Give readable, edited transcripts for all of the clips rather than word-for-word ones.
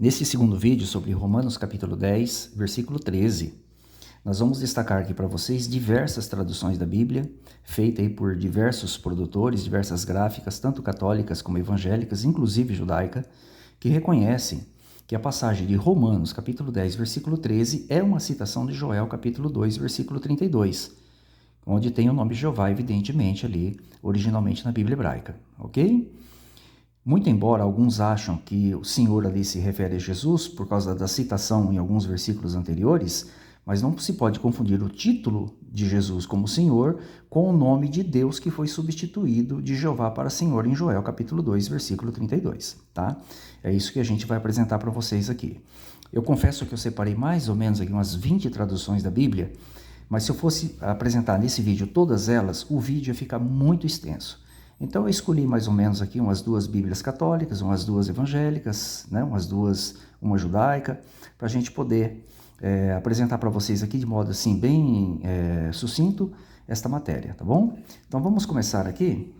Nesse segundo vídeo sobre Romanos capítulo 10, versículo 13, nós vamos destacar aqui para vocês diversas traduções da Bíblia, feitas aí por diversos produtores, diversas gráficas, tanto católicas como evangélicas, inclusive judaica, que reconhecem que a passagem de Romanos capítulo 10, versículo 13, é uma citação de Joel capítulo 2, versículo 32, onde tem o nome Jeová, evidentemente, ali, originalmente na Bíblia hebraica, ok? Muito embora alguns acham que o Senhor ali se refere a Jesus por causa da citação em alguns versículos anteriores, mas não se pode confundir o título de Jesus como Senhor com o nome de Deus que foi substituído de Jeová para Senhor em Joel capítulo 2, versículo 32, tá? É isso que a gente vai apresentar para vocês aqui. Eu confesso que eu separei mais ou menos aqui umas 20 traduções da Bíblia, mas se eu fosse apresentar nesse vídeo todas elas, o vídeo ia ficar muito extenso. Então eu escolhi mais ou menos aqui umas 2 Bíblias católicas, umas 2 evangélicas, né, uma judaica, para a gente poder apresentar para vocês aqui de modo assim bem sucinto esta matéria, tá bom? Então vamos começar aqui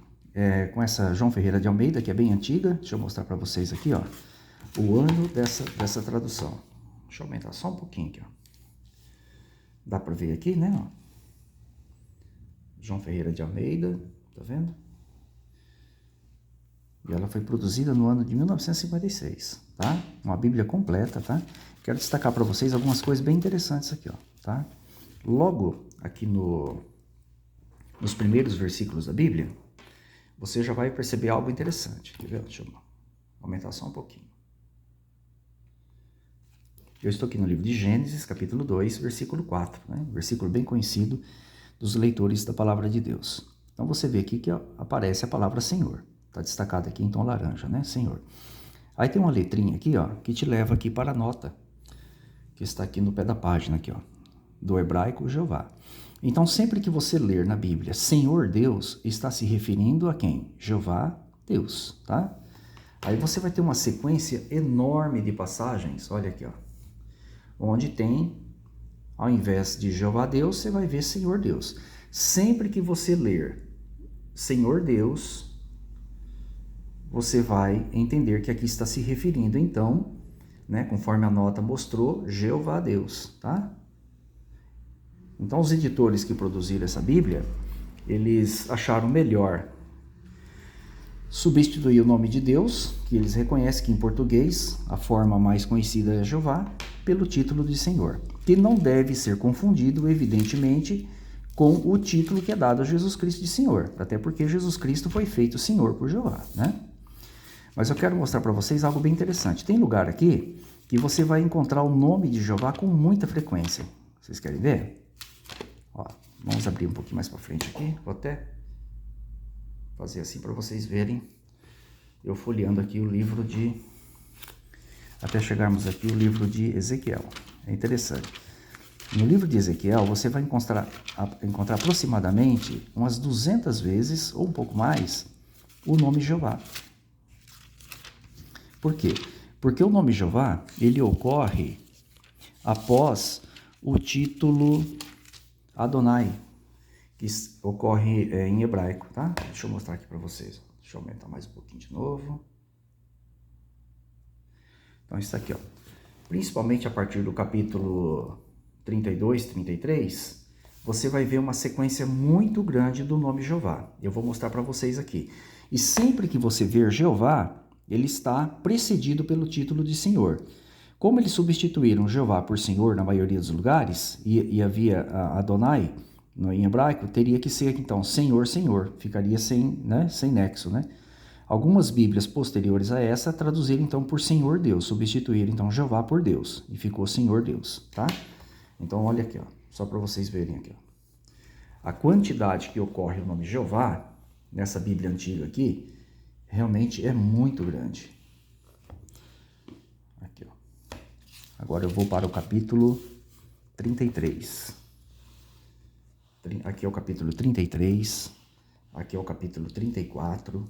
com essa João Ferreira de Almeida, que é bem antiga. Deixa eu mostrar para vocês aqui, ó, o ano dessa tradução. Deixa eu aumentar só um pouquinho aqui, ó. Dá para ver aqui, né? Ó. João Ferreira de Almeida, tá vendo? E ela foi produzida no ano de 1956, tá? Uma Bíblia completa, tá? Quero destacar para vocês algumas coisas bem interessantes aqui, ó, tá? Logo aqui nos primeiros versículos da Bíblia, você já vai perceber algo interessante. Quer ver? Deixa eu aumentar só um pouquinho. Eu estou aqui no livro de Gênesis, capítulo 2, versículo 4, né? Versículo bem conhecido dos leitores da Palavra de Deus. Então você vê aqui que aparece a palavra Senhor. Está destacado aqui em tom laranja, né? Senhor. Aí tem uma letrinha aqui, ó, que te leva aqui para a nota, que está aqui no pé da página, aqui, ó, do hebraico Jeová. Então, sempre que você ler na Bíblia Senhor Deus, está se referindo a quem? Jeová Deus, tá? Aí você vai ter uma sequência enorme de passagens, olha aqui, ó, onde tem, ao invés de Jeová Deus, você vai ver Senhor Deus. Sempre que você ler Senhor Deus, você vai entender que aqui está se referindo, então, né, conforme a nota mostrou, Jeová Deus, tá? Então, os editores que produziram essa Bíblia, eles acharam melhor substituir o nome de Deus, que eles reconhecem que em português a forma mais conhecida é Jeová, pelo título de Senhor, que não deve ser confundido, evidentemente, com o título que é dado a Jesus Cristo de Senhor, até porque Jesus Cristo foi feito Senhor por Jeová, né? Mas eu quero mostrar para vocês algo bem interessante. Tem lugar aqui que você vai encontrar o nome de Jeová com muita frequência. Vocês querem ver? Ó, vamos abrir um pouquinho mais para frente aqui. Vou até fazer assim para vocês verem. Eu folheando aqui o livro de... Até chegarmos aqui o livro de Ezequiel. É interessante. No livro de Ezequiel, você vai encontrar aproximadamente umas 200 vezes, ou um pouco mais, o nome Jeová. Por quê? Porque o nome Jeová, ele ocorre após o título Adonai, que ocorre em hebraico, tá? Deixa eu mostrar aqui para vocês. Deixa eu aumentar mais um pouquinho de novo. Então, isso aqui, ó. Principalmente a partir do capítulo 32, 33, você vai ver uma sequência muito grande do nome Jeová. Eu vou mostrar para vocês aqui. E sempre que você ver Jeová, ele está precedido pelo título de Senhor. Como eles substituíram Jeová por Senhor na maioria dos lugares, e havia Adonai em hebraico, teria que ser então Senhor, Senhor, ficaria sem nexo, né? Algumas Bíblias posteriores a essa traduziram então por Senhor Deus, substituíram então Jeová por Deus, e ficou Senhor Deus, tá? Então olha aqui, ó, só para vocês verem aqui, ó. A quantidade que ocorre o nome Jeová, nessa Bíblia antiga aqui, realmente é muito grande. Aqui, ó. Agora eu vou para o capítulo 33. Aqui é o capítulo 33. Aqui é o capítulo 34.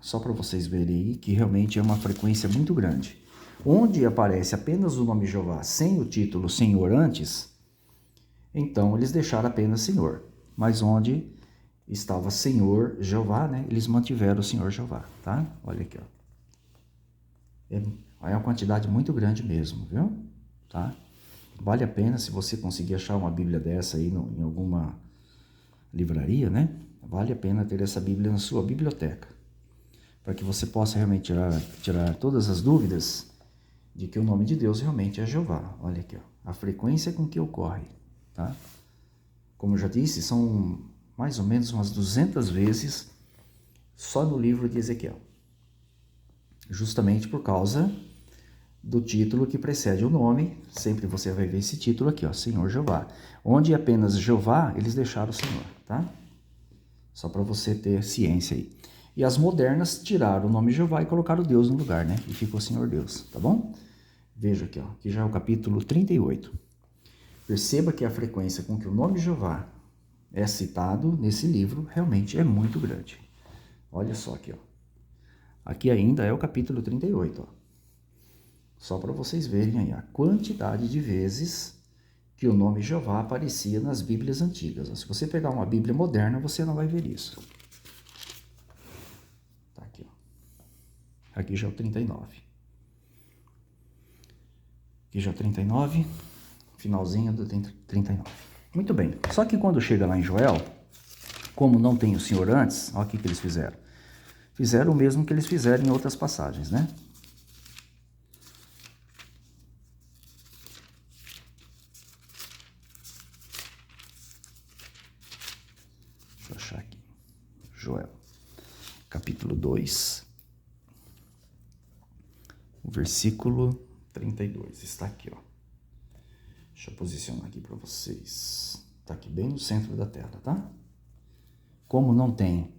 Só para vocês verem aí que realmente é uma frequência muito grande. Onde aparece apenas o nome Jeová sem o título Senhor antes, então eles deixaram apenas Senhor. Mas onde estava Senhor Jeová, né? Eles mantiveram o Senhor Jeová, tá? Olha aqui, ó. É uma quantidade muito grande mesmo, viu? Tá? Vale a pena se você conseguir achar uma Bíblia dessa aí em alguma livraria, né? Vale a pena ter essa Bíblia na sua biblioteca, para que você possa realmente tirar todas as dúvidas de que o nome de Deus realmente é Jeová. Olha aqui, ó, a frequência com que ocorre, tá? Como eu já disse, são mais ou menos umas 200 vezes só no livro de Ezequiel. Justamente por causa do título que precede o nome, sempre você vai ver esse título aqui, ó, Senhor Jeová. Onde apenas Jeová, eles deixaram o Senhor, tá? Só para você ter ciência aí. E as modernas tiraram o nome Jeová e colocaram Deus no lugar, né? E ficou Senhor Deus, tá bom? Veja aqui, ó, que já é o capítulo 38. Perceba que a frequência com que o nome Jeová é citado nesse livro realmente é muito grande. Olha só aqui, ó. Aqui ainda é o capítulo 38, ó. Só para vocês verem aí a quantidade de vezes que o nome Jeová aparecia nas Bíblias antigas. Se você pegar uma Bíblia moderna, você não vai ver isso. Tá aqui, ó. Aqui já é o 39. Aqui já é o 39, finalzinho do 39. Muito bem. Só que quando chega lá em Joel, como não tem o Senhor antes, olha o que eles fizeram. Fizeram o mesmo que eles fizeram em outras passagens, né? Deixa eu achar aqui. Joel, capítulo 2, o versículo 32. Está aqui, ó. Deixa eu posicionar aqui para vocês. Está aqui bem no centro da tela, tá? Como não tem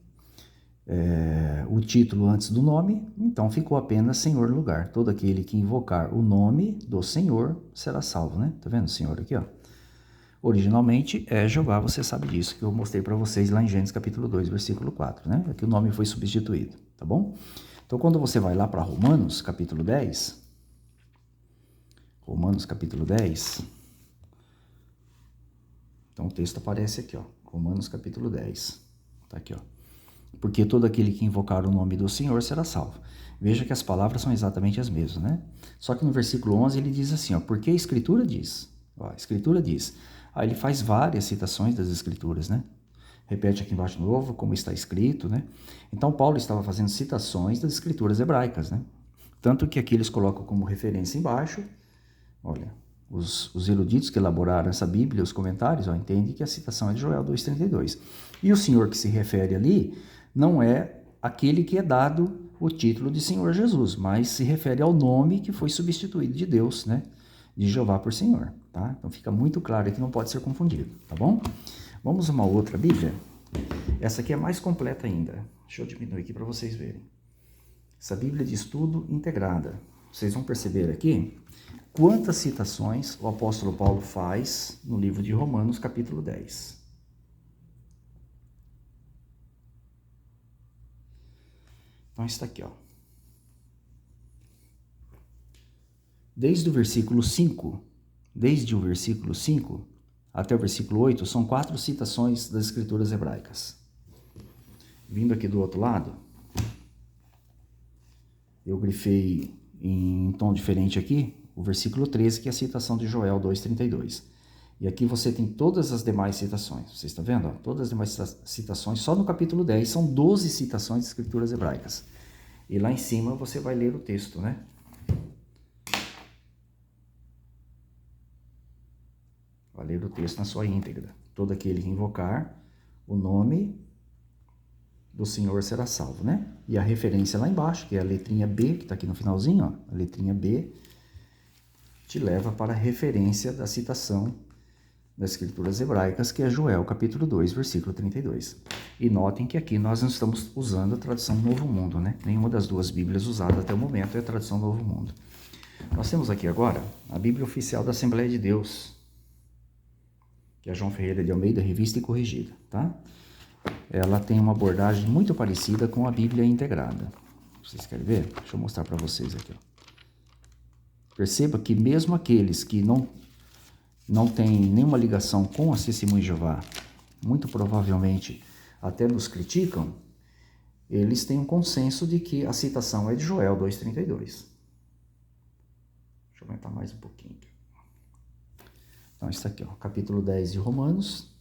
o título antes do nome, então ficou apenas Senhor no lugar. Todo aquele que invocar o nome do Senhor será salvo, né? Tá vendo o Senhor aqui, ó? Originalmente é Jeová, você sabe disso, que eu mostrei para vocês lá em Gênesis capítulo 2, versículo 4, né? Aqui o nome foi substituído, tá bom? Então, quando você vai lá para Romanos capítulo 10, então o texto aparece aqui, ó, Romanos capítulo 10, tá aqui, ó. Porque todo aquele que invocar o nome do Senhor será salvo. Veja que as palavras são exatamente as mesmas, né? Só que no versículo 11 ele diz assim, ó, porque a Escritura diz, ó, a Escritura diz. Aí ele faz várias citações das Escrituras, né? Repete aqui embaixo de novo, como está escrito, né? Então Paulo estava fazendo citações das Escrituras hebraicas, né? Tanto que aqui eles colocam como referência embaixo, olha, os eruditos que elaboraram essa Bíblia, os comentários, ó, entendem que a citação é de Joel 2,32. E o Senhor que se refere ali não é aquele que é dado o título de Senhor Jesus, mas se refere ao nome que foi substituído de Deus, né? De Jeová por Senhor, tá? Então fica muito claro que não pode ser confundido, tá bom? Vamos a uma outra Bíblia. Essa aqui é mais completa ainda. Deixa eu diminuir aqui para vocês verem. Essa Bíblia de estudo integrada. Vocês vão perceber aqui quantas citações o apóstolo Paulo faz no livro de Romanos, capítulo 10. Então está aqui, ó. Desde o versículo 5 até o versículo 8, são 4 citações das escrituras hebraicas. Vindo aqui do outro lado, eu grifei em tom diferente aqui, o versículo 13, que é a citação de Joel 2,32. E aqui você tem todas as demais citações. Vocês estão vendo? Ó? Todas as demais citações, só no capítulo 10, são 12 citações de escrituras hebraicas. E lá em cima você vai ler o texto, né? Vai ler o texto na sua íntegra. Todo aquele que invocar o nome do Senhor será salvo, né? E a referência lá embaixo, que é a letrinha B, que está aqui no finalzinho, ó, a letrinha B, te leva para a referência da citação das escrituras hebraicas, que é Joel, capítulo 2, versículo 32. E notem que aqui nós não estamos usando a tradução Novo Mundo, né? Nenhuma das duas Bíblias usadas até o momento é a tradução Novo Mundo. Nós temos aqui agora a Bíblia Oficial da Assembleia de Deus, que é João Ferreira de Almeida, revista e corrigida, tá? Ela tem uma abordagem muito parecida com a Bíblia integrada. Vocês querem ver? Deixa eu mostrar para vocês aqui, ó. Perceba que mesmo aqueles que não têm nenhuma ligação com as Testemunhas de Jeová, muito provavelmente até nos criticam, eles têm um consenso de que a citação é de Joel 2,32. eu aumentar mais um pouquinho. Então, isso aqui, ó, capítulo 10 de Romanos.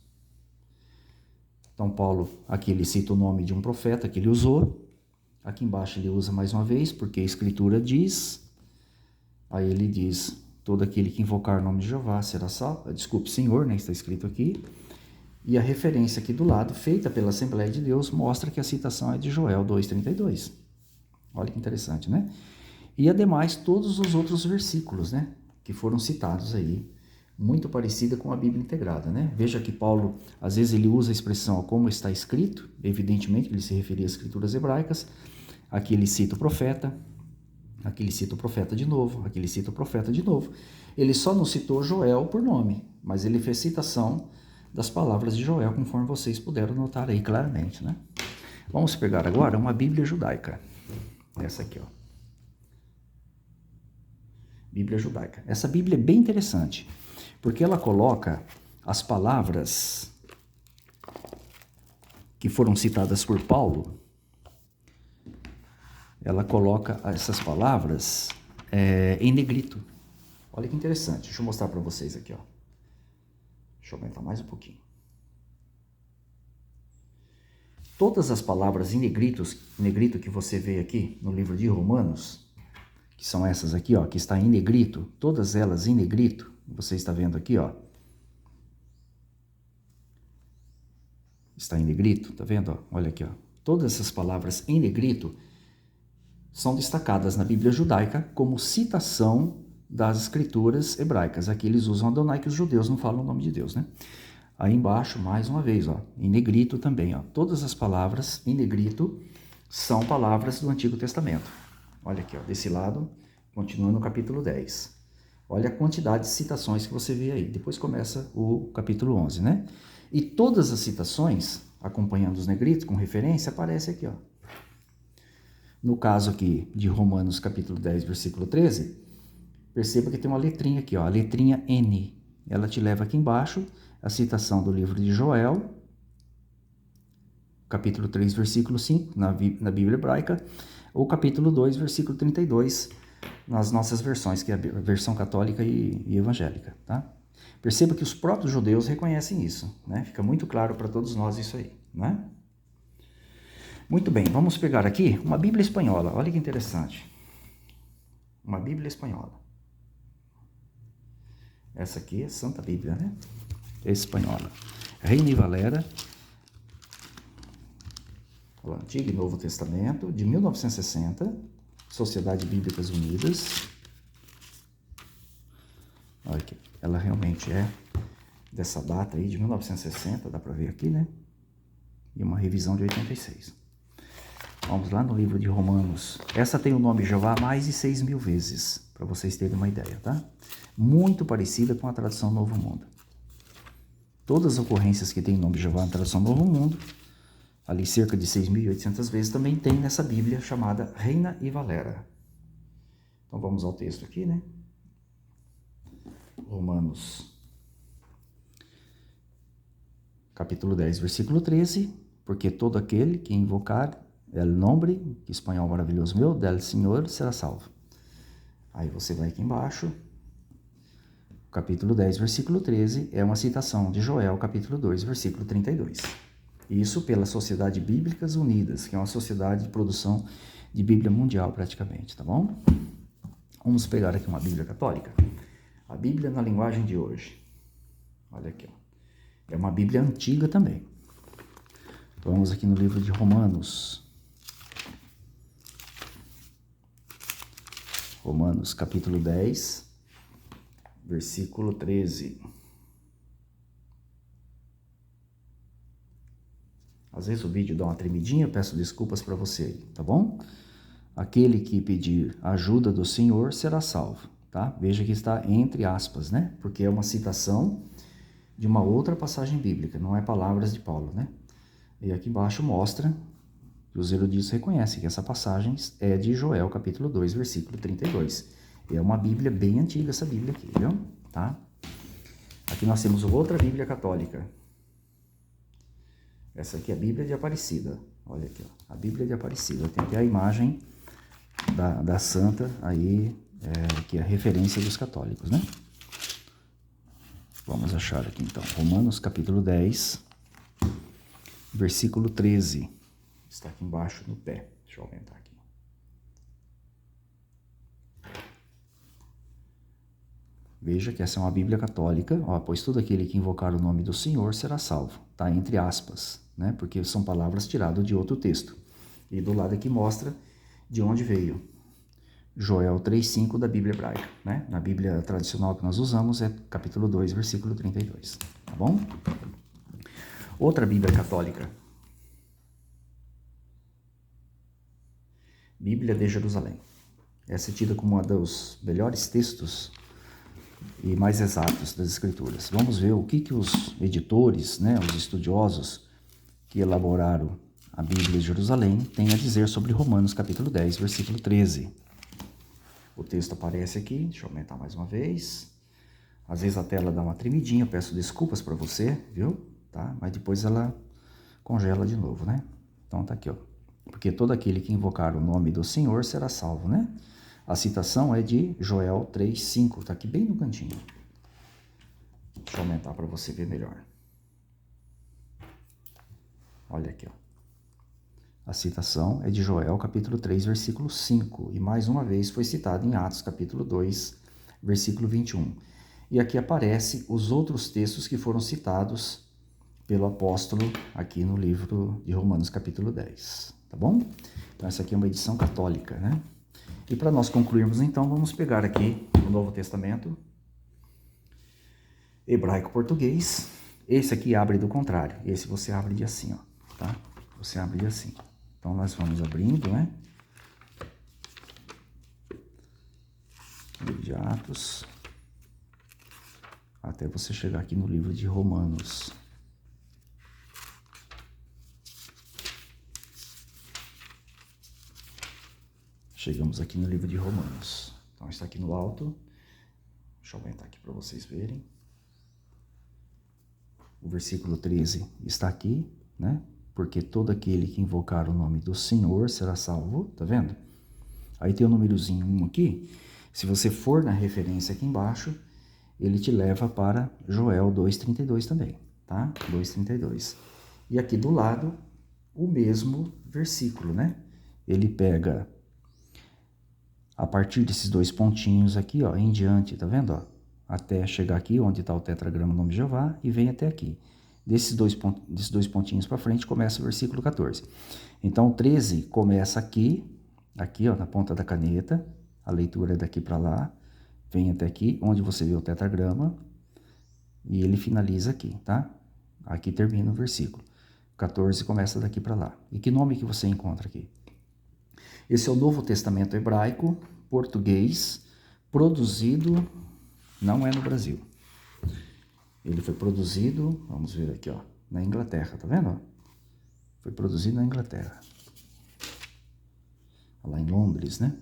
Então, Paulo, aqui ele cita o nome de um profeta que ele usou. Aqui embaixo ele usa mais uma vez, porque a Escritura diz. Aí ele diz, todo aquele que invocar o nome de Jeová será salvo. Desculpe, Senhor, né? Está escrito aqui. E a referência aqui do lado, feita pela Assembleia de Deus, mostra que a citação é de Joel 2,32. Olha que interessante, né? E, ademais, todos os outros versículos, né? Que foram citados aí, muito parecida com a Bíblia integrada, né? Veja que Paulo, às vezes, ele usa a expressão como está escrito, evidentemente que ele se referia às escrituras hebraicas. Aqui ele cita o profeta, aqui ele cita o profeta de novo, aqui ele cita o profeta de novo. Ele só não citou Joel por nome, mas ele fez citação das palavras de Joel, conforme vocês puderam notar aí claramente, né? Vamos pegar agora uma Bíblia judaica. Essa aqui, ó. Bíblia judaica. Essa Bíblia é bem interessante, porque ela coloca as palavras que foram citadas por Paulo, ela coloca essas palavras em negrito. Olha que interessante. Deixa eu mostrar para vocês aqui, ó. Deixa eu aumentar mais um pouquinho. Todas as palavras em negrito que você vê aqui no livro de Romanos, que são essas aqui, ó, que está em negrito, todas elas em negrito, você está vendo aqui, ó. Está em negrito, tá vendo, ó? Olha aqui, ó. Todas essas palavras em negrito são destacadas na Bíblia judaica como citação das escrituras hebraicas. Aqui eles usam Adonai, que os judeus não falam o nome de Deus, né? Aí embaixo, mais uma vez, ó, em negrito também, ó. Todas as palavras em negrito são palavras do Antigo Testamento. Olha aqui, ó, desse lado, continua no capítulo 10. Olha a quantidade de citações que você vê aí. Depois começa o capítulo 11, né? E todas as citações, acompanhando os negritos, com referência, aparece aqui, ó. No caso aqui de Romanos capítulo 10, versículo 13, perceba que tem uma letrinha aqui, ó, a letrinha N. Ela te leva aqui embaixo a citação do livro de Joel, capítulo 3, versículo 5, na Bíblia hebraica, ou capítulo 2, versículo 32, nas nossas versões, que é a versão católica e evangélica, tá? Perceba que os próprios judeus reconhecem isso, né? Fica muito claro para todos nós isso aí, né? Muito bem, vamos pegar aqui uma Bíblia espanhola. Olha que interessante. Uma Bíblia espanhola. Essa aqui é Santa Bíblia, né? Espanhola. Reina e Valera. O Antigo e Novo Testamento, de 1960. Sociedade Bíblicas Unidas. Olha aqui. Ela realmente é dessa data aí, de 1960, dá para ver aqui, né? E uma revisão de 86. Vamos lá no livro de Romanos. Essa tem o nome Jeová mais de 6.000 vezes, para vocês terem uma ideia, tá? Muito parecida com a tradução Novo Mundo. Todas as ocorrências que tem o nome Jeová na tradução Novo Mundo, ali cerca de 6.800 vezes, também tem nessa Bíblia chamada Reina e Valera. Então vamos ao texto aqui, né? Romanos, capítulo 10, versículo 13. Porque todo aquele que invocar el nombre, que espanhol maravilhoso meu, del Senhor, será salvo. Aí você vai aqui embaixo, capítulo 10, versículo 13, é uma citação de Joel, capítulo 2, versículo 32. Isso pela Sociedade Bíblicas Unidas, que é uma sociedade de produção de Bíblia mundial praticamente, tá bom? Vamos pegar aqui uma Bíblia católica. A Bíblia na linguagem de hoje. Olha aqui, ó. É uma Bíblia antiga também. Vamos aqui no livro de Romanos. Romanos, capítulo 10, versículo 13. Às vezes o vídeo dá uma tremidinha, peço desculpas para você aí, tá bom? Aquele que pedir ajuda do Senhor será salvo, tá? Veja que está entre aspas, né? Porque é uma citação de uma outra passagem bíblica, não é palavras de Paulo, né? E aqui embaixo mostra que os eruditos reconhecem que essa passagem é de Joel, capítulo 2, versículo 32. É uma Bíblia bem antiga, essa Bíblia aqui, viu? Tá? Aqui nós temos outra Bíblia católica. Essa aqui é a Bíblia de Aparecida. Olha aqui, ó, a Bíblia de Aparecida. Tem até a imagem da santa aí que é a referência dos católicos, né? Vamos achar aqui então, Romanos capítulo 10, versículo 13. Está aqui embaixo no pé. Deixa eu aumentar aqui. Veja que essa é uma Bíblia católica, pois todo aquele que invocar o nome do Senhor será salvo. Está entre aspas, né? Porque são palavras tiradas de outro texto. E do lado aqui mostra de onde veio. Joel 3,5 da Bíblia hebraica, né? Na Bíblia tradicional que nós usamos é capítulo 2, versículo 32, tá bom? Outra Bíblia católica. Bíblia de Jerusalém. Essa é tida como um dos melhores textos e mais exatos das Escrituras. Vamos ver o que os editores, né, os estudiosos que elaboraram a Bíblia de Jerusalém têm a dizer sobre Romanos capítulo 10, versículo 13. O texto aparece aqui, deixa eu aumentar mais uma vez. Às vezes a tela dá uma tremidinha, eu peço desculpas para você, viu? Tá? Mas depois ela congela de novo, né? Então tá aqui, ó. Porque todo aquele que invocar o nome do Senhor será salvo, né? A citação é de Joel 3,5, tá aqui bem no cantinho. Deixa eu aumentar para você ver melhor. Olha aqui, ó. A citação é de Joel, capítulo 3, versículo 5. E mais uma vez foi citado em Atos, capítulo 2, versículo 21. E aqui aparece os outros textos que foram citados pelo apóstolo aqui no livro de Romanos, capítulo 10. Tá bom? Então essa aqui é uma edição católica, né? E para nós concluirmos, então, vamos pegar aqui o Novo Testamento, hebraico-português. Esse aqui abre do contrário. Esse você abre de assim, ó, tá? Você abre de assim. Então, nós vamos abrindo, né? Livro de Atos. Até você chegar aqui no livro de Romanos. Chegamos aqui no livro de Romanos. Então, está aqui no alto. Deixa eu aumentar aqui para vocês verem. O versículo 13 está aqui, né? Porque todo aquele que invocar o nome do Senhor será salvo. Tá vendo? Aí tem o númerozinho 1 aqui. Se você for na referência aqui embaixo, ele te leva para Joel 2,32 também, tá? 2,32. E aqui do lado, o mesmo versículo, né? Ele pega... A partir desses dois pontinhos aqui, ó, em diante, tá vendo? Ó, até chegar aqui, onde está o tetragrama nome de Jeová, e vem até aqui. Desses dois pontinhos para frente, começa o versículo 14. Então, o 13 começa aqui, ó, na ponta da caneta, a leitura é daqui para lá, vem até aqui, onde você vê o tetragrama, e ele finaliza aqui, tá? Aqui termina o versículo. 14 começa daqui para lá. E que nome que você encontra aqui? Esse é o Novo Testamento hebraico, português, produzido, não é no Brasil. Ele foi produzido, vamos ver aqui, ó, na Inglaterra, tá vendo? Foi produzido na Inglaterra. Lá em Londres, né?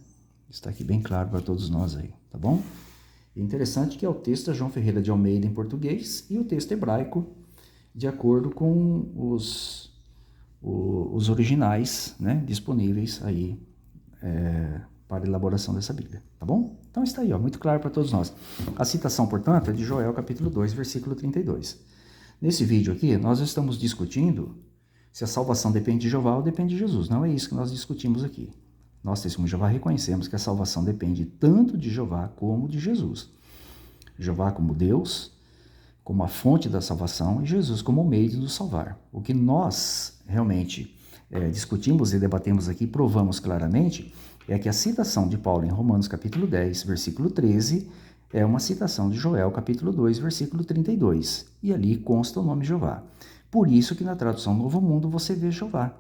Está aqui bem claro para todos nós aí, tá bom? E interessante que é o texto da João Ferreira de Almeida em português e o texto hebraico de acordo com os originais, né, disponíveis aí para a elaboração dessa Bíblia, tá bom? Então está aí, ó, muito claro para todos nós. A citação, portanto, é de Joel, capítulo 2, versículo 32. Nesse vídeo aqui, nós estamos discutindo se a salvação depende de Jeová ou depende de Jesus. Não é isso que nós discutimos aqui. Nós, testemunhos de Jeová, reconhecemos que a salvação depende tanto de Jeová como de Jesus. Jeová como Deus, como a fonte da salvação, e Jesus como o meio de nos salvar. O que nós realmente discutimos e debatemos aqui, provamos claramente, é que a citação de Paulo em Romanos capítulo 10, versículo 13, é uma citação de Joel capítulo 2, versículo 32, e ali consta o nome Jeová. Por isso que na tradução Novo Mundo você vê Jeová.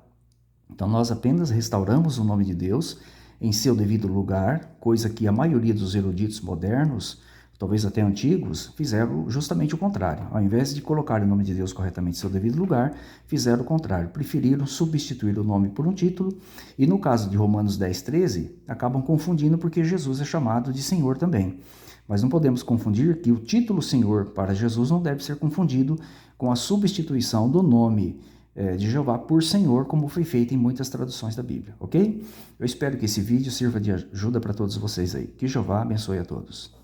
Então nós apenas restauramos o nome de Deus em seu devido lugar, coisa que a maioria dos eruditos modernos, talvez até antigos, fizeram justamente o contrário. Ao invés de colocar o nome de Deus corretamente em seu devido lugar, fizeram o contrário. Preferiram substituir o nome por um título e, no caso de Romanos 10, 13, acabam confundindo porque Jesus é chamado de Senhor também. Mas não podemos confundir que o título Senhor para Jesus não deve ser confundido com a substituição do nome de Jeová por Senhor, como foi feito em muitas traduções da Bíblia, ok? Eu espero que esse vídeo sirva de ajuda para todos vocês aí. Que Jeová abençoe a todos.